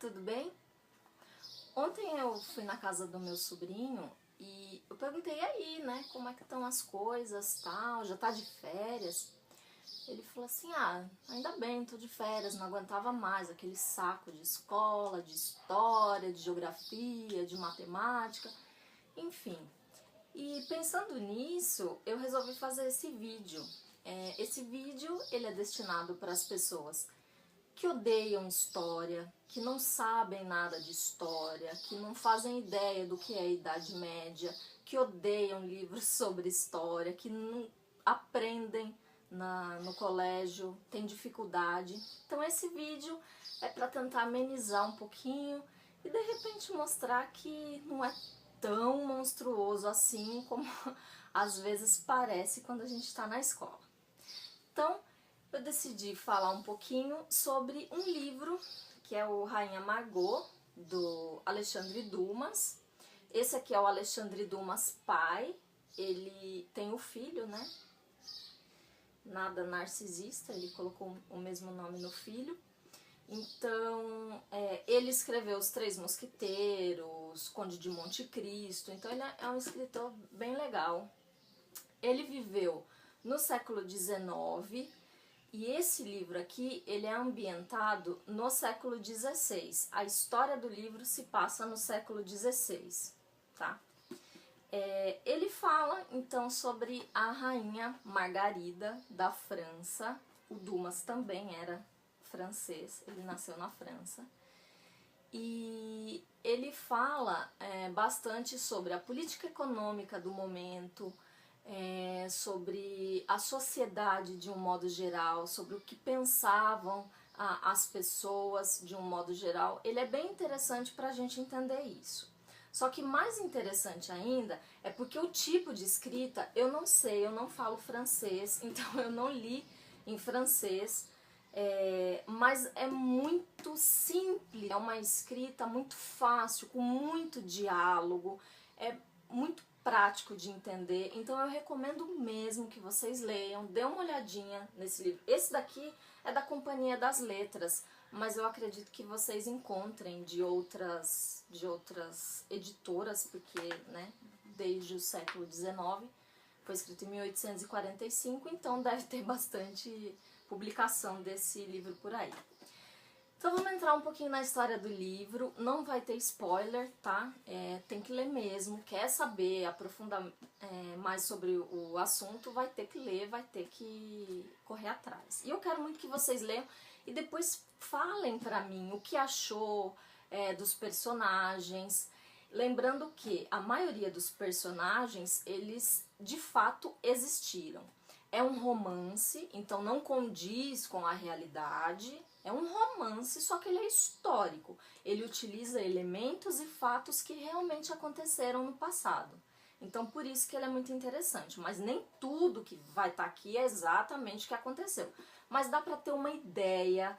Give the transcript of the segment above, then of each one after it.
tudo bem? Ontem eu fui na casa do meu sobrinho e eu perguntei aí, né, como é que estão as coisas, tal, já tá de férias? Ele falou assim, ainda bem, tô de férias, não aguentava mais aquele saco de escola, de história, de geografia, de matemática, enfim. E pensando nisso, eu resolvi fazer esse vídeo. Esse vídeo, ele é destinado para as pessoas que odeiam história, que não sabem nada de história, que não fazem ideia do que é a Idade Média, que odeiam livros sobre história, que não aprendem no colégio, têm dificuldade. Então esse vídeo é para tentar amenizar um pouquinho e de repente mostrar que não é tão monstruoso assim como às vezes parece quando a gente está na escola. Então, eu decidi falar um pouquinho sobre um livro que é o Rainha Margot, do Alexandre Dumas. Esse aqui é o Alexandre Dumas pai, ele tem o filho, né? Nada narcisista, ele colocou o mesmo nome no filho. Então, ele escreveu Os Três Mosqueteiros, Conde de Monte Cristo, então ele é um escritor bem legal. Ele viveu no século XIX, e esse livro aqui, ele é ambientado no século XVI. A história do livro se passa no século XVI, tá? Ele fala, então, sobre a rainha Margarida da França. O Dumas também era francês, ele nasceu na França. E ele fala bastante sobre a política econômica do momento, sobre a sociedade de um modo geral, sobre o que pensavam as pessoas de um modo geral. Ele é bem interessante para a gente entender isso. Só que mais interessante ainda é porque o tipo de escrita, eu não sei, eu não falo francês, então eu não li em francês, mas é muito simples, é uma escrita muito fácil, com muito diálogo, é muito prático de entender, então eu recomendo mesmo que vocês leiam, dê uma olhadinha nesse livro. Esse daqui é da Companhia das Letras, mas eu acredito que vocês encontrem de outras editoras, porque, né, desde o século XIX, foi escrito em 1845, então deve ter bastante publicação desse livro por aí. Então vamos entrar um pouquinho na história do livro, não vai ter spoiler, tá? Tem que ler mesmo, quer saber, aprofundar mais sobre o assunto, vai ter que ler, vai ter que correr atrás. E eu quero muito que vocês leiam e depois falem pra mim o que achou dos personagens. Lembrando que a maioria dos personagens, eles de fato existiram. É um romance, então não condiz com a realidade. É um romance, só que ele é histórico. Ele utiliza elementos e fatos que realmente aconteceram no passado. Então, por isso que ele é muito interessante. Mas nem tudo que vai estar aqui é exatamente o que aconteceu. Mas dá para ter uma ideia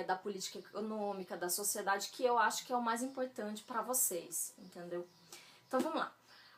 da política econômica, da sociedade, que eu acho que é o mais importante para vocês, entendeu? Então, vamos lá.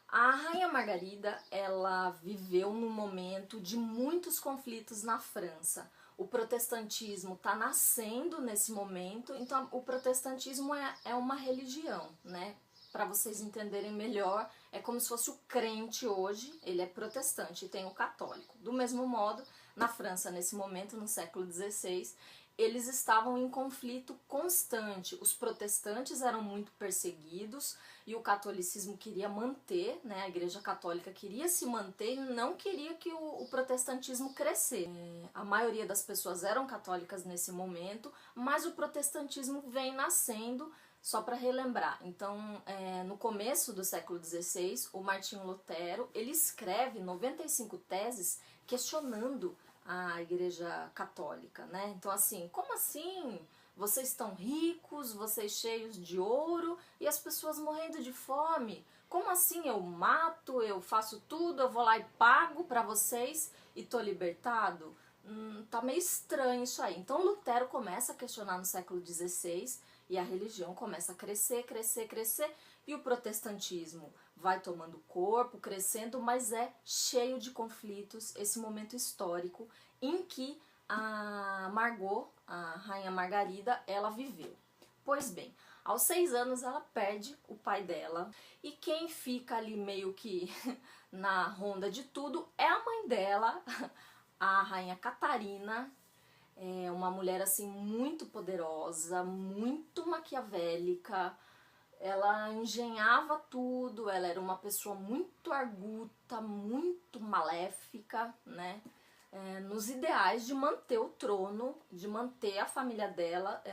A Rainha Margarida, ela viveu num momento de muitos conflitos na França. O protestantismo está nascendo nesse momento, então o protestantismo é uma religião, né? Para vocês entenderem melhor, é como se fosse o crente hoje, ele é protestante e tem o católico. Do mesmo modo, na França, nesse momento, no século XVI, eles estavam em conflito constante. Os protestantes eram muito perseguidos e o catolicismo queria manter, né, a Igreja Católica queria se manter e não queria que o protestantismo crescesse. A maioria das pessoas eram católicas nesse momento, mas o protestantismo vem nascendo, só para relembrar. Então, no começo do século XVI, o Martinho Lutero, ele escreve 95 teses questionando a Igreja Católica, né? Então, assim, como assim? Vocês estão ricos, vocês cheios de ouro e as pessoas morrendo de fome? Como assim eu mato, eu faço tudo, eu vou lá e pago para vocês e tô libertado? Tá meio estranho isso aí. Então Lutero começa a questionar no século XVI e a religião começa a crescer, crescer, crescer, e o protestantismo vai tomando corpo, crescendo, mas é cheio de conflitos, esse momento histórico em que a Margot, a Rainha Margarida, ela viveu. Pois bem, Aos 6 anos ela perde o pai dela e quem fica ali meio que na ronda de tudo é a mãe dela, a rainha Catarina. É uma mulher assim muito poderosa, muito maquiavélica. Ela engenhava tudo, ela era uma pessoa muito arguta, muito maléfica, né? Nos ideais de manter o trono, de manter a família dela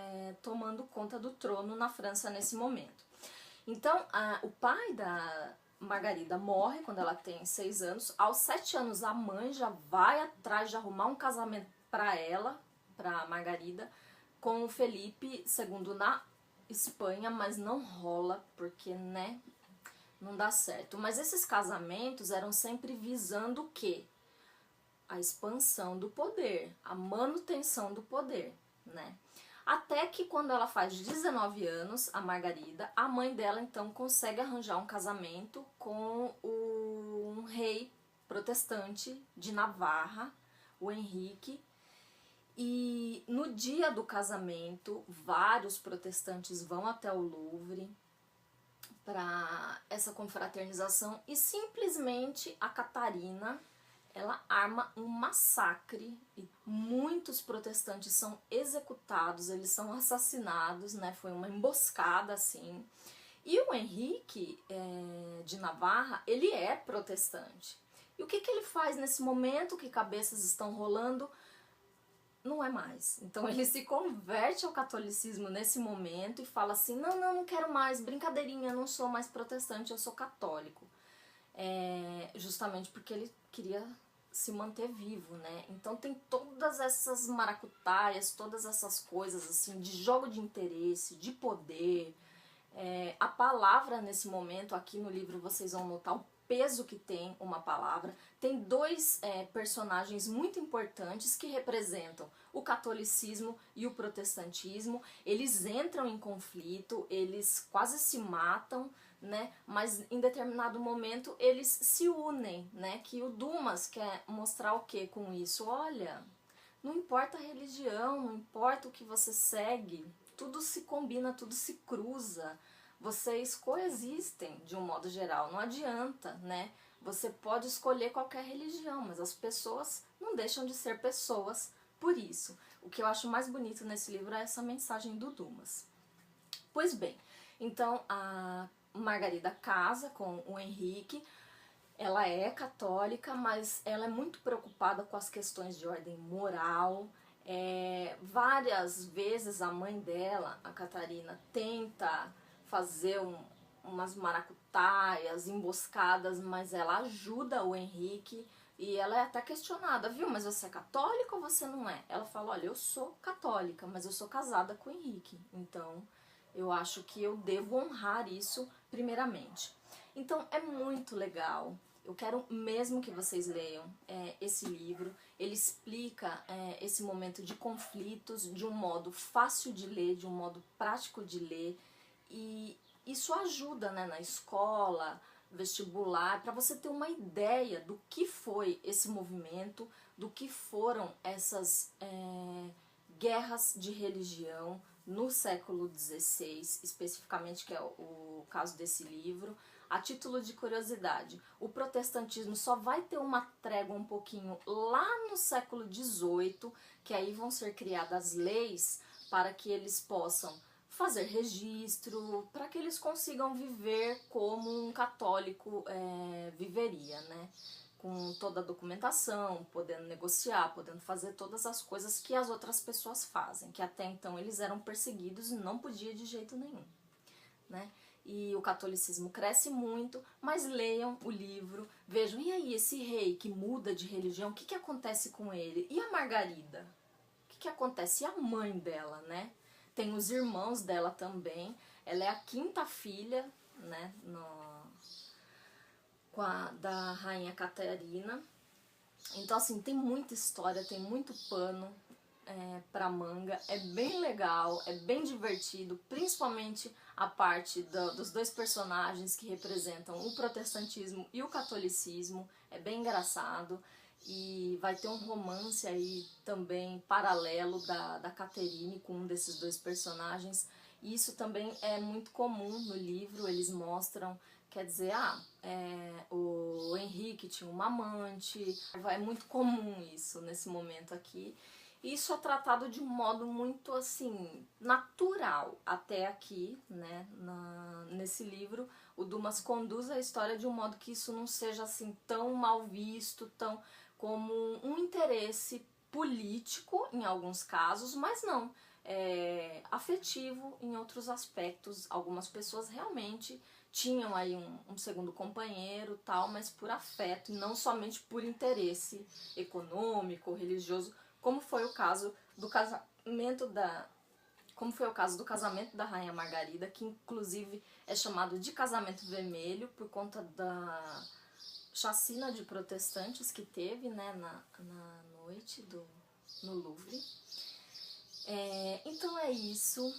tomando conta do trono na França nesse momento. Então, o pai da Margarida morre quando ela tem 6 anos. Aos 7 anos, a mãe já vai atrás de arrumar um casamento para ela, para Margarida, com o Felipe II na Espanha, mas não rola, porque, né, não dá certo. Mas esses casamentos eram sempre visando o quê? A expansão do poder, a manutenção do poder, né? Até que quando ela faz 19 anos, a Margarida, a mãe dela então consegue arranjar um casamento com um rei protestante de Navarra, o Henrique. E no dia do casamento, vários protestantes vão até o Louvre para essa confraternização e simplesmente a Catarina, ela arma um massacre e muitos protestantes são executados, eles são assassinados, né? Foi uma emboscada assim. E o Henrique de Navarra, ele é protestante. E o que ele faz nesse momento que cabeças estão rolando? Não é mais. Então ele se converte ao catolicismo nesse momento e fala assim, não quero mais, brincadeirinha, não sou mais protestante, eu sou católico. Justamente porque ele queria se manter vivo, né? Então tem todas essas maracutaias, todas essas coisas assim, de jogo de interesse, de poder. A palavra nesse momento, aqui no livro vocês vão notar o peso que tem uma palavra. Tem dois personagens muito importantes que representam o catolicismo e o protestantismo. Eles entram em conflito, eles quase se matam, né? Mas em determinado momento eles se unem, né? Que o Dumas quer mostrar o que com isso? Olha, não importa a religião, não importa o que você segue, tudo se combina, tudo se cruza. Vocês coexistem de um modo geral, não adianta, né? Você pode escolher qualquer religião, mas as pessoas não deixam de ser pessoas por isso. O que eu acho mais bonito nesse livro é essa mensagem do Dumas. Pois bem, então a Margarida casa com o Henrique. Ela é católica, mas ela é muito preocupada com as questões de ordem moral. Várias vezes a mãe dela, a Catarina, tenta fazer umas maracutaias, emboscadas, mas ela ajuda o Henrique e ela é até questionada, viu? Mas você é católica ou você não é? Ela fala, olha, eu sou católica, mas eu sou casada com o Henrique, então eu acho que eu devo honrar isso primeiramente. Então é muito legal. Eu quero mesmo que vocês leiam esse livro. Ele explica esse momento de conflitos de um modo fácil de ler, de um modo prático de ler. E isso ajuda, né, na escola, vestibular, para você ter uma ideia do que foi esse movimento, do que foram essas guerras de religião no século XVI, especificamente, que é o caso desse livro. A título de curiosidade, o protestantismo só vai ter uma trégua um pouquinho lá no século XVIII, que aí vão ser criadas leis para que eles possam fazer registro, para que eles consigam viver como um católico viveria, né? Com toda a documentação, podendo negociar, podendo fazer todas as coisas que as outras pessoas fazem, que até então eles eram perseguidos e não podia de jeito nenhum, né? E o catolicismo cresce muito, mas leiam o livro, vejam, e aí esse rei que muda de religião, o que acontece com ele? E a Margarida? O que acontece? E a mãe dela, né? Tem os irmãos dela também, ela é a quinta filha, né, da rainha Catarina. Então assim, tem muita história, tem muito pano pra manga, é bem legal, é bem divertido, principalmente a parte dos dois personagens que representam o protestantismo e o catolicismo, é bem engraçado. E vai ter um romance aí também paralelo da Catherine com um desses dois personagens. E isso também é muito comum no livro, eles mostram, quer dizer, o Henrique tinha uma amante, é muito comum isso nesse momento aqui. Isso é tratado de um modo muito, assim, natural até aqui, né, nesse livro. O Dumas conduz a história de um modo que isso não seja, assim, tão mal visto, tão como um interesse político em alguns casos, mas não, afetivo em outros aspectos. Algumas pessoas realmente tinham aí um segundo companheiro, tal, mas por afeto, e não somente por interesse econômico, religioso, como foi o caso do casamento da Rainha Margarida, que inclusive é chamado de casamento vermelho por conta da chacina de protestantes que teve, né, na noite no Louvre. Então é isso.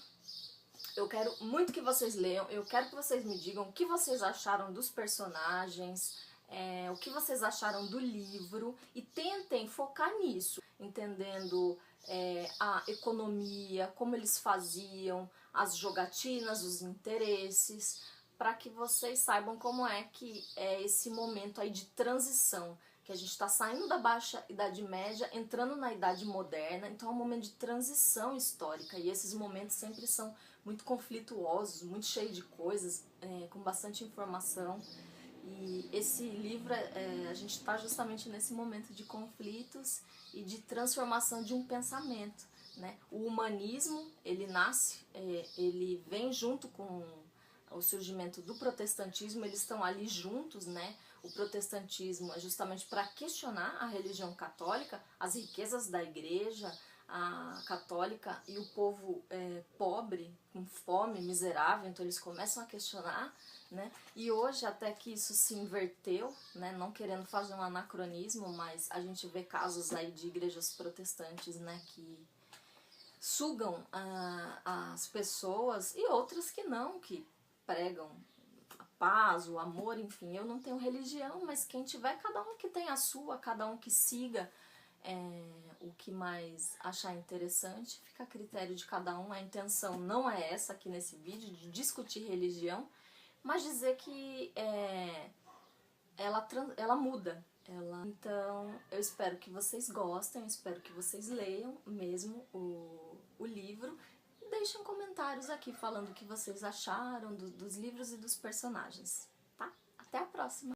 Eu quero muito que vocês leiam, eu quero que vocês me digam o que vocês acharam dos personagens, o que vocês acharam do livro, e tentem focar nisso, entendendo a economia, como eles faziam, as jogatinas, os interesses, para que vocês saibam como é que é esse momento aí de transição, que a gente está saindo da Baixa Idade Média, entrando na Idade Moderna, então é um momento de transição histórica, e esses momentos sempre são muito conflituosos, muito cheios de coisas, com bastante informação. E esse livro, a gente está justamente nesse momento de conflitos e de transformação de um pensamento, né? O humanismo, ele nasce, ele vem junto com o surgimento do protestantismo, eles estão ali juntos, né? O protestantismo é justamente para questionar a religião católica, as riquezas da igreja, a católica, e o povo pobre, com fome, miserável, então eles começam a questionar, né? E hoje até que isso se inverteu, né? Não querendo fazer um anacronismo, mas a gente vê casos aí de igrejas protestantes, né, que sugam as pessoas, e outras que não, que pregam a paz, o amor, enfim. Eu não tenho religião, mas quem tiver, cada um que tem a sua, cada um que siga o que mais achar interessante, fica a critério de cada um. A intenção não é essa aqui nesse vídeo, de discutir religião, mas dizer que ela muda. Então, eu espero que vocês gostem, eu espero que vocês leiam mesmo o livro, e deixem comentários aqui falando o que vocês acharam dos livros e dos personagens, tá? Até a próxima!